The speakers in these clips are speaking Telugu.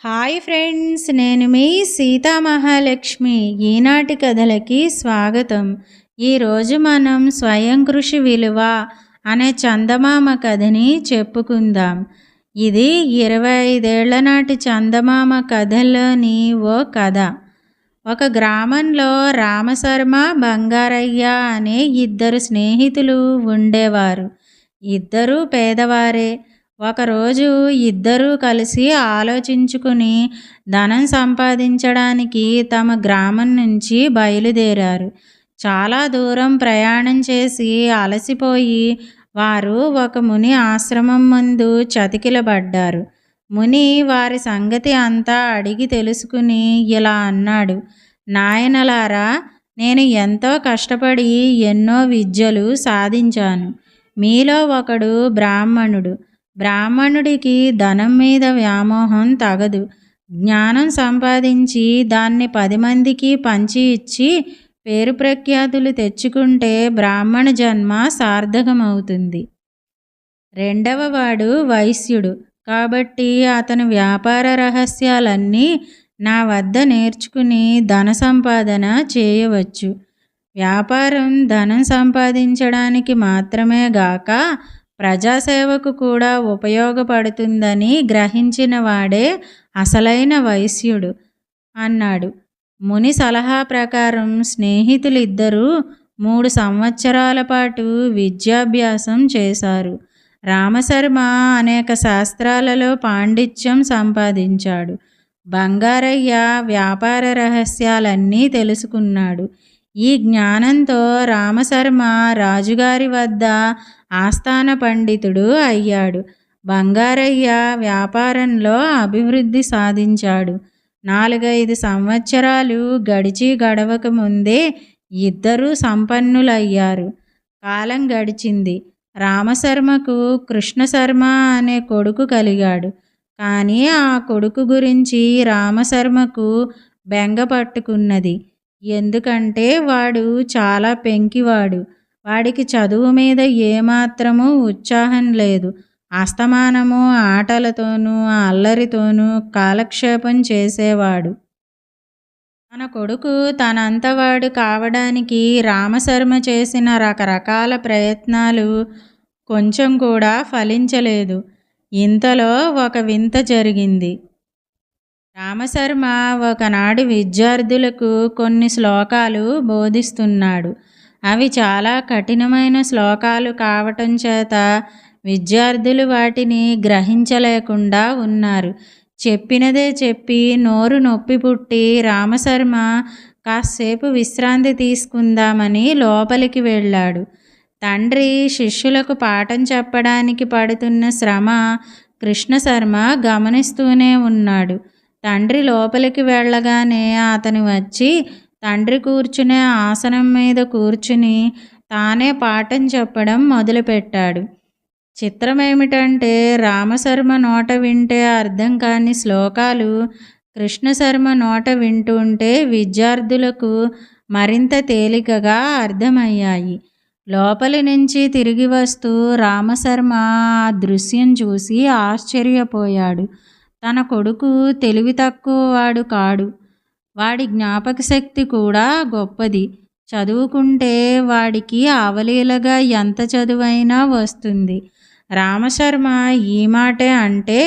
హాయ్ ఫ్రెండ్స్, నేను మీ సీతామహాలక్ష్మి. ఈనాటి కథలకి స్వాగతం. ఈరోజు మనం స్వయం కృషి విలువ అనే చందమామ కథని చెప్పుకుందాం. ఇది 25 ఏళ్ల నాటి చందమామ కథల్లోని ఓ కథ. ఒక గ్రామంలో రామశర్మ, బంగారయ్య అనే ఇద్దరు స్నేహితులు ఉండేవారు. ఇద్దరూ పేదవారే. ఒకరోజు ఇద్దరూ కలిసి ఆలోచించుకుని ధనం సంపాదించడానికి తమ గ్రామం నుంచి బయలుదేరారు. చాలా దూరం ప్రయాణం చేసి అలసిపోయి వారు ఒక ముని ఆశ్రమం ముందు చతికిలబడ్డారు. ముని వారి సంగతి అంతా అడిగి తెలుసుకుని ఇలా అన్నాడు: నాయనలారా, నేను ఎంతో కష్టపడి ఎన్నో విద్యలు సాధించాను. మీలో ఒకడు బ్రాహ్మణుడు. బ్రాహ్మణుడికి ధనం మీద వ్యామోహం తగదు. జ్ఞానం సంపాదించి దాన్ని 10 మందికి పంచి ఇచ్చి పేరు ప్రఖ్యాతులు తెచ్చుకుంటే బ్రాహ్మణ జన్మ సార్థకమవుతుంది. రెండవవాడు వైశ్యుడు. కాబట్టి అతను వ్యాపార రహస్యాలన్నీ నా వద్ద నేర్చుకుని ధన సంపాదన చేయవచ్చు. వ్యాపారం ధనం సంపాదించడానికి మాత్రమే గాక ప్రజాసేవకు కూడా ఉపయోగపడుతుందని గ్రహించిన వాడే అసలైన వైశ్యుడు అన్నాడు. ముని సలహా ప్రకారం స్నేహితులిద్దరూ 3 సంవత్సరాల పాటు విద్యాభ్యాసం చేశారు. రామశర్మ అనేక శాస్త్రాలలో పాండిత్యం సంపాదించాడు. బంగారయ్య వ్యాపార రహస్యాలన్నీ తెలుసుకున్నాడు. ఈ జ్ఞానంతో రామశర్మ రాజుగారి వద్ద ఆస్థాన పండితుడు అయ్యాడు. బంగారయ్య వ్యాపారంలో అభివృద్ధి సాధించాడు. 4-5 సంవత్సరాలు గడిచి గడవక ముందే ఇద్దరూ సంపన్నులయ్యారు. కాలం గడిచింది. రామశర్మకు కృష్ణశర్మ అనే కొడుకు కలిగాడు. కానీ ఆ కొడుకు గురించి రామశర్మకు బెంగ పట్టుకున్నది. ఎందుకంటే వాడు చాలా పెంకివాడు. వాడికి చదువు మీద ఏమాత్రమూ ఉత్సాహం లేదు. అస్తమానము ఆటలతోనూ అల్లరితోనూ కాలక్షేపం చేసేవాడు. తన కొడుకు తనంతవాడు కావడానికి రామశర్మ చేసిన రకరకాల ప్రయత్నాలు కొంచెం కూడా ఫలించలేదు. ఇంతలో ఒక వింత జరిగింది. రామశర్మ ఒకనాడు విద్యార్థులకు కొన్ని శ్లోకాలు బోధిస్తున్నాడు. అవి చాలా కఠినమైన శ్లోకాలు కావటం చేత విద్యార్థులు వాటిని గ్రహించలేకుండా ఉన్నారు. చెప్పినదే చెప్పి నోరు నొప్పి పుట్టి రామశర్మ కాసేపు విశ్రాంతి తీసుకుందామని లోపలికి వెళ్ళాడు. తండ్రి శిష్యులకు పాఠం చెప్పడానికి పడుతున్న శ్రమ కృష్ణశర్మ గమనిస్తూనే ఉన్నాడు. తండ్రి లోపలికి వెళ్ళగానే అతను వచ్చి తండ్రి కూర్చునే ఆసనం మీద కూర్చుని తానే పాఠం చెప్పడం మొదలుపెట్టాడు. చిత్రమేమిటంటే రామశర్మ నోట వింటే అర్థం కాని శ్లోకాలు కృష్ణశర్మ నోట వింటుంటే విద్యార్థులకు మరింత తేలికగా అర్థమయ్యాయి. లోపలి నుంచి తిరిగి వస్తూ రామశర్మ ఆ దృశ్యం చూసి ఆశ్చర్యపోయాడు. తన కొడుకు తెలివి తక్కువవాడు కాడు. వాడి జ్ఞాపక శక్తి కూడా గొప్పది. చదువుకుంటే వాడికి అవలీలగా ఎంత చదువైనా వస్తుంది. రామశర్మ ఈ మాటే అంటే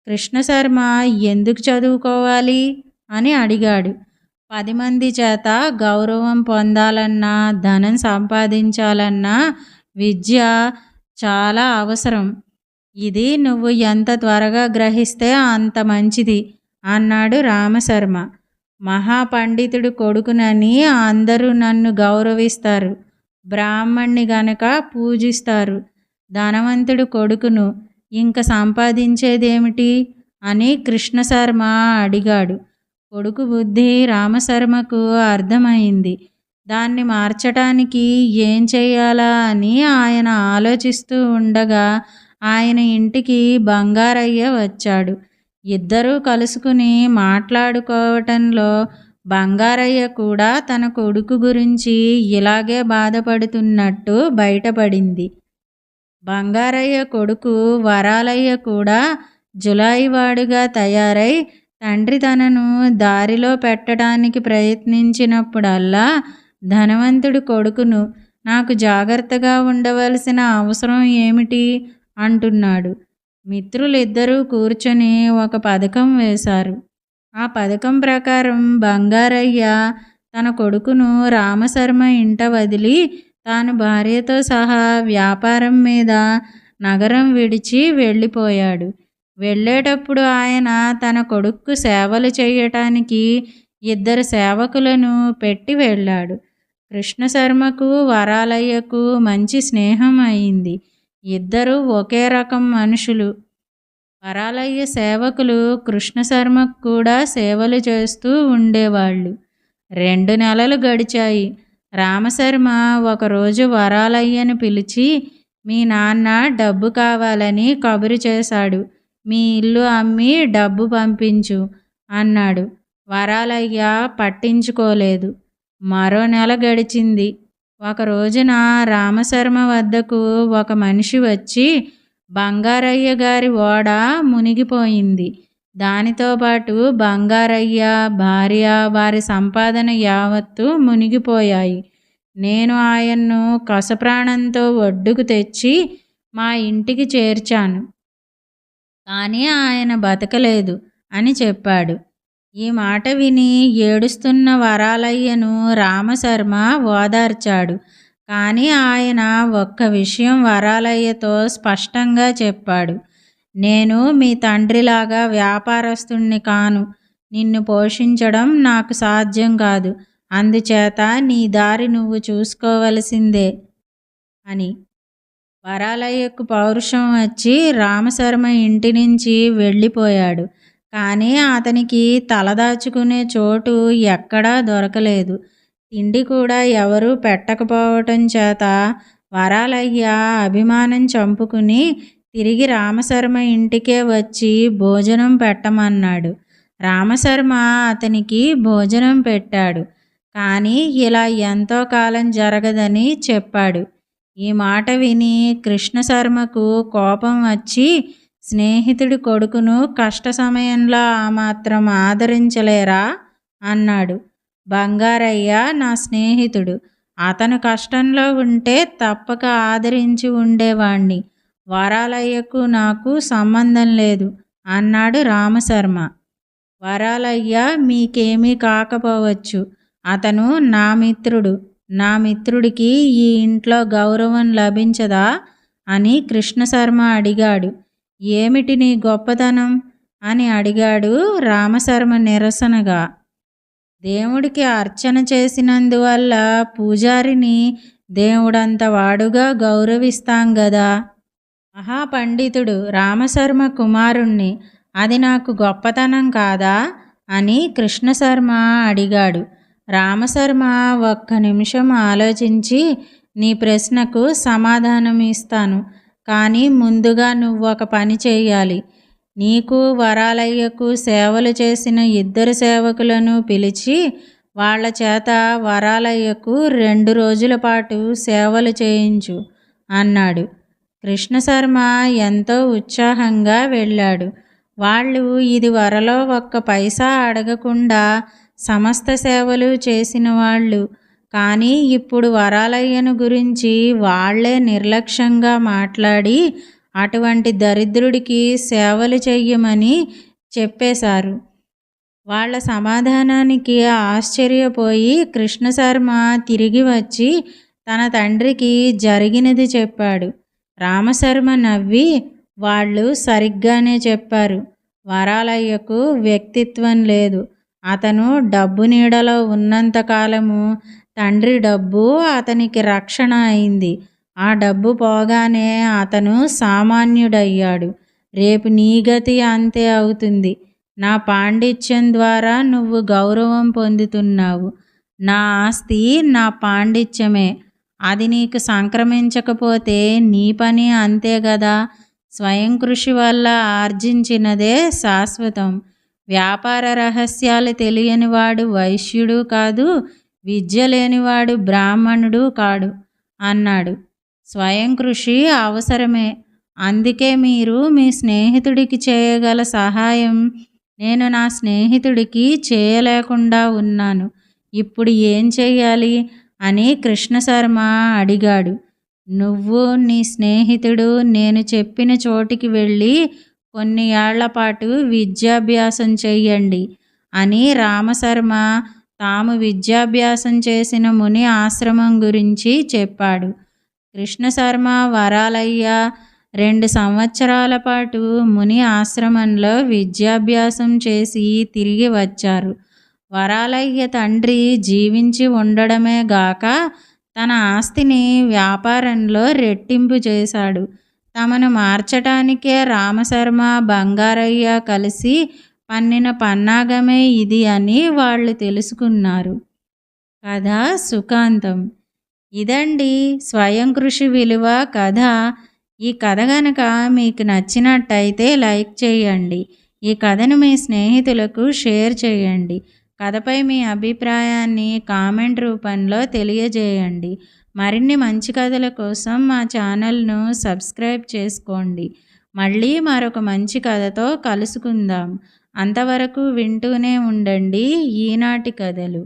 కృష్ణశర్మ ఎందుకు చదువుకోవాలి అని అడిగాడు. 10 మంది చేత గౌరవం పొందాలన్నా ధనం సంపాదించాలన్నా విద్య చాలా అవసరం. ఇది నువ్వు ఎంత త్వరగా గ్రహిస్తే అంత మంచిది అన్నాడు రామశర్మ. మహాపండితుడు కొడుకునని అందరూ నన్ను గౌరవిస్తారు. బ్రాహ్మణ్ణి గనక పూజిస్తారు. ధనవంతుడు కొడుకును ఇంక సంపాదించేదేమిటి అని కృష్ణశర్మ అడిగాడు. కొడుకు బుద్ధి రామశర్మకు అర్థమైంది. దాన్ని మార్చటానికి ఏం చెయ్యాలా అని ఆయన ఆలోచిస్తూ ఉండగా ఆయన ఇంటికి బంగారయ్య వచ్చాడు. ఇద్దరూ కలుసుకుని మాట్లాడుకోవటంలో బంగారయ్య కూడా తన కొడుకు గురించి ఇలాగే బాధపడుతున్నట్టు బయటపడింది. బంగారయ్య కొడుకు వరాలయ్య కూడా జులాయివాడుగా తయారై తండ్రి తనను దారిలో పెట్టడానికి ప్రయత్నించినప్పుడల్లా ధనవంతుడి కొడుకును నాకు జాగ్రత్తగా ఉండవలసిన అవసరం ఏమిటి అంటున్నాడు. మిత్రులిద్దరూ కూర్చొని ఒక పథకం వేశారు. ఆ పథకం ప్రకారం బంగారయ్య తన కొడుకును రామశర్మ ఇంట వదిలి తాను భార్యతో సహా వ్యాపారం మీద నగరం విడిచి వెళ్ళిపోయాడు. వెళ్ళేటప్పుడు ఆయన తన కొడుక్కు సేవలు చేయటానికి 2 సేవకులను పెట్టి వెళ్ళాడు. కృష్ణశర్మకు వరాలయ్యకు మంచి స్నేహం అయింది. ఇద్దరూ ఒకే రకం మనుషులు. వరాలయ్య సేవకులు కృష్ణశర్మకు కూడా సేవలు చేస్తూ ఉండేవాళ్ళు. 2 నెలలు గడిచాయి. రామశర్మ ఒకరోజు వరాలయ్యను పిలిచి, మీ నాన్న డబ్బు కావాలని కబురు చేశాడు. మీ ఇల్లు అమ్మి డబ్బు పంపించు అన్నాడు. వరాలయ్య పట్టించుకోలేదు. మరో నెల గడిచింది. ఒక రోజున రామశర్మ వద్దకు ఒక మనిషి వచ్చి, బంగారయ్య గారి ఓడ మునిగిపోయింది. దానితో పాటు బంగారయ్య, భార్య, వారి సంపాదన యావత్తు మునిగిపోయాయి. నేను ఆయన్ను కసప్రాణంతో ఒడ్డుకు తెచ్చి మా ఇంటికి చేర్చాను. కానీ ఆయన బతకలేదు అని చెప్పాడు. ఈ మాట విని ఏడుస్తున్న వరాలయ్యను రామశర్మ ఓదార్చాడు. కానీ ఆయన ఒక్క విషయం వరాలయ్యతో స్పష్టంగా చెప్పాడు. నేను మీ తండ్రిలాగా వ్యాపారస్తుణ్ణి కాను. నిన్ను పోషించడం నాకు సాధ్యం కాదు. అందుచేత నీ దారి నువ్వు చూసుకోవలసిందే అని. వరాలయ్యకు పౌరుషం వచ్చి రామశర్మ ఇంటి నుంచి వెళ్ళిపోయాడు. కానీ అతనికి తలదాచుకునే చోటు ఎక్కడా దొరకలేదు. తిండి కూడా ఎవరూ పెట్టకపోవటం చేత వరాలయ్య అభిమానం చంపుకుని తిరిగి రామశర్మ ఇంటికే వచ్చి భోజనం పెట్టమన్నాడు. రామశర్మ అతనికి భోజనం పెట్టాడు. కానీ ఇలా ఎంతో కాలం జరగదని చెప్పాడు. ఈ మాట విని కృష్ణశర్మకు కోపం వచ్చి, స్నేహితుడి కొడుకును కష్ట సమయంలో ఆ మాత్రం ఆదరించలేరా అన్నాడు. బంగారయ్య నా స్నేహితుడు. అతను కష్టంలో ఉంటే తప్పక ఆదరించి ఉండేవాణ్ణి. వరాలయ్యకు నాకు సంబంధం లేదు అన్నాడు రామశర్మ. వరాలయ్య మీకేమీ కాకపోవచ్చు. అతను నా మిత్రుడు. నా మిత్రుడికి ఈ ఇంట్లో గౌరవం లభించదా అని కృష్ణశర్మ అడిగాడు. ఏమిటి నీ గొప్పతనం అని అడిగాడు రామశర్మ నిరసనగా. దేవుడికి అర్చన చేసినందువల్ల పూజారిని దేవుడంత వాడుగా గౌరవిస్తాం గదా. మహాపండితుడు రామశర్మ కుమారుణ్ణి. అది నాకు గొప్పతనం కాదా అని కృష్ణశర్మ అడిగాడు. రామశర్మ ఒక్క నిమిషం ఆలోచించి, నీ ప్రశ్నకు సమాధానం ఇస్తాను. కానీ ముందుగా నువ్వు ఒక పని చేయాలి. నీకు వరాలయ్యకు సేవలు చేసిన 2 సేవకులను పిలిచి వాళ్ళ చేత వరాలయ్యకు 2 రోజుల పాటు సేవలు చేయించు అన్నాడు. కృష్ణశర్మ ఎంతో ఉత్సాహంగా వెళ్ళాడు. వాళ్ళు ఇది వరలో ఒక్క పైసా అడగకుండా సమస్త సేవలు చేసిన వాళ్ళు. కానీ ఇప్పుడు వరాలయ్యను గురించి వాళ్లే నిర్లక్ష్యంగా మాట్లాడి అటువంటి దరిద్రుడికి సేవలు చెయ్యమని చెప్పేశారు. వాళ్ళ సమాధానానికి ఆశ్చర్యపోయి కృష్ణశర్మ తిరిగి వచ్చి తన తండ్రికి జరిగినది చెప్పాడు. రామశర్మ నవ్వి, వాళ్ళు సరిగ్గానే చెప్పారు. వరాలయ్యకు వ్యక్తిత్వం లేదు. అతను డబ్బు నీడలో ఉన్నంతకాలము తండ్రి డబ్బు అతనికి రక్షణ అయింది. ఆ డబ్బు పోగానే అతను సామాన్యుడయ్యాడు. రేపు నీ గతి అంతే అవుతుంది. నా పాండిత్యం ద్వారా నువ్వు గౌరవం పొందుతున్నావు. నా ఆస్తి నా పాండిత్యమే. అది నీకు సంక్రమించకపోతే నీ పని అంతే గదా. స్వయం కృషి వల్ల ఆర్జించినదే శాశ్వతం. వ్యాపార రహస్యాలు తెలియనివాడు వైశ్యుడు కాదు, విద్య లేనివాడు బ్రాహ్మణుడు కాడు అన్నాడు. స్వయం కృషి అవసరమే. అందుకే మీరు మీ స్నేహితుడికి చేయగల సహాయం నేను నా స్నేహితుడికి చేయలేకుండా ఉన్నాను. ఇప్పుడు ఏం చెయ్యాలి అని కృష్ణశర్మ అడిగాడు. నువ్వు నీ స్నేహితుడు నేను చెప్పిన చోటికి వెళ్ళి కొన్ని ఏళ్ల పాటు విద్యాభ్యాసం చెయ్యండి అని రామశర్మ తాము విద్యాభ్యాసం చేసిన ముని ఆశ్రమం గురించి చెప్పాడు. కృష్ణశర్మ వరాలయ్య 2 సంవత్సరాల పాటు ముని ఆశ్రమంలో విద్యాభ్యాసం చేసి తిరిగి వచ్చారు. వరాలయ్య తండ్రి జీవించి ఉండడమే గాక తన ఆస్తిని వ్యాపారంలో రెట్టింపు చేశాడు. తమను మార్చటానికే రామశర్మ బంగారయ్య కలిసి పన్నిన పన్నాగమే ఇది అని వాళ్ళు తెలుసుకున్నారు. కథ సుఖాంతం. ఇదండి స్వయం కృషి విలువ కథ. ఈ కథ గనక మీకు నచ్చినట్టయితే లైక్ చేయండి. ఈ కథను మీ స్నేహితులకు షేర్ చేయండి. కథపై మీ అభిప్రాయాన్ని కామెంట్ రూపంలో తెలియజేయండి. మరిన్ని మంచి కథల కోసం మా ఛానల్ను సబ్స్క్రైబ్ చేసుకోండి. మళ్ళీ మరొక మంచి కథతో కలుసుకుందాం. అంతవరకు వింటూనే ఉండండి ఈనాటి కథలు.